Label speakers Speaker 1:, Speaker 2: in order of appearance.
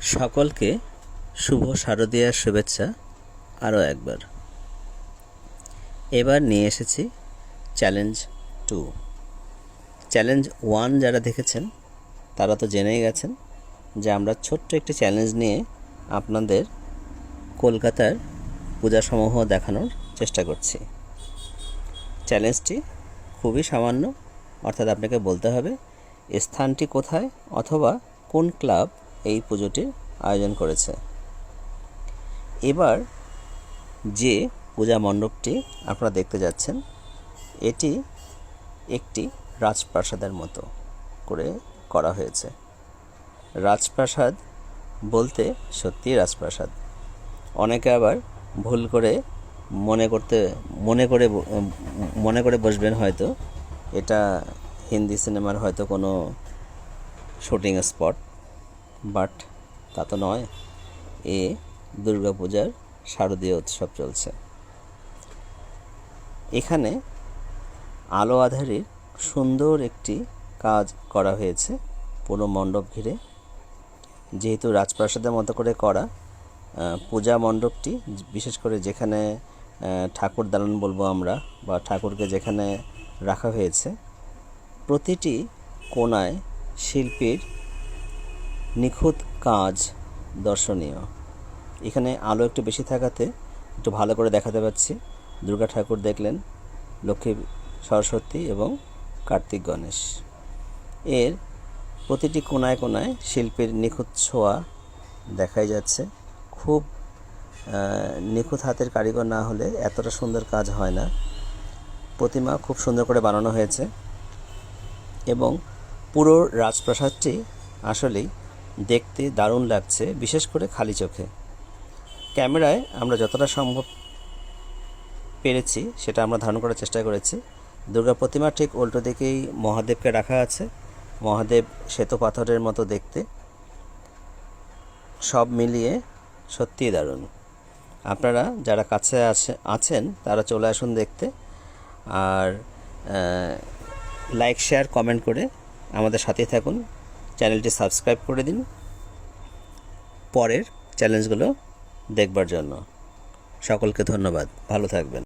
Speaker 1: সকলকে শুভ শারদীয়ার শুভেচ্ছা আরও একবার। এবার নিয়ে এসেছি চ্যালেঞ্জ 2। চ্যালেঞ্জ 1 যারা দেখেছেন তারা তো জেনেই গেছেন যে আমরা ছোট্ট একটি চ্যালেঞ্জ নিয়ে আপনাদের কলকাতার পূজাসমূহ দেখানোর চেষ্টা করছি। চ্যালেঞ্জটি খুবই সামান্য, অর্থাৎ আপনাকে বলতে হবে স্থানটি কোথায় অথবা কোন ক্লাব এই পুজোটির আয়োজন করেছে। এবার যে পূজা মণ্ডপটি আপনারা দেখতে যাচ্ছেন এটি একটি রাজপ্রাসাদের মতো করে করা হয়েছে। রাজপ্রাসাদ বলতে সত্যিই রাজপ্রাসাদ। অনেকে আবার ভুল করে মনে করে বসবেন হয়তো এটা হিন্দি সিনেমার হয়তো কোনো শুটিং স্পট, বাট তা তো নয়। এ দুর্গাপূজার শারদীয় উৎসব চলছে। এখানে আলো আঁধারির সুন্দর একটি কাজ করা হয়েছে পুরো মণ্ডপ ঘিরে। যেহেতু রাজপ্রাসাদের মতো করে করা, পূজা মণ্ডপটি বিশেষ করে যেখানে ঠাকুর দালান বলবো আমরা, বা ঠাকুরকে যেখানে রাখা হয়েছে, প্রতিটি কোণায় শিল্পীর নিখুঁত কাজ দর্শনীয়। এখানে আলো একটু বেশি থাকাতে একটু ভালো করে দেখাতে পাচ্ছি। দুর্গা ঠাকুর দেখলেন, লক্ষ্মী সরস্বতী এবং কার্তিক গণেশ। এর প্রতিটি কোণায় কোণায় শিল্পীর নিখুঁত ছোঁয়া দেখাই যাচ্ছে। খুব নিখুঁত হাতের কারিগর না হলে এতটা সুন্দর কাজ হয় না। প্রতিমা খুব সুন্দর করে বানানো হয়েছে এবং পুরো রাজপ্রাসাদটি আসলেই দেখতে দারুণ লাগছে, বিশেষ করে খালি চোখে। ক্যামেরায় আমরা যতটা সম্ভব পেরেছি সেটা আমরা ধারণ করার চেষ্টা করেছি। দুর্গা প্রতিমা ঠিক উল্টো দিকেই মহাদেবকে রাখা আছে। মহাদেব শ্বেত পাথরের মতো দেখতে। সব মিলিয়ে সত্যিই দারুণ। আপনারা যারা কাছে আছেন তারা চলে আসুন দেখতে। আর লাইক, শেয়ার, কমেন্ট করে আমাদের সাথে থাকুন। চ্যানেলটি সাবস্ক্রাইব করে দিন পরের চ্যালেঞ্জগুলো দেখবার জন্য। সকলকে ধন্যবাদ, ভালো থাকবেন।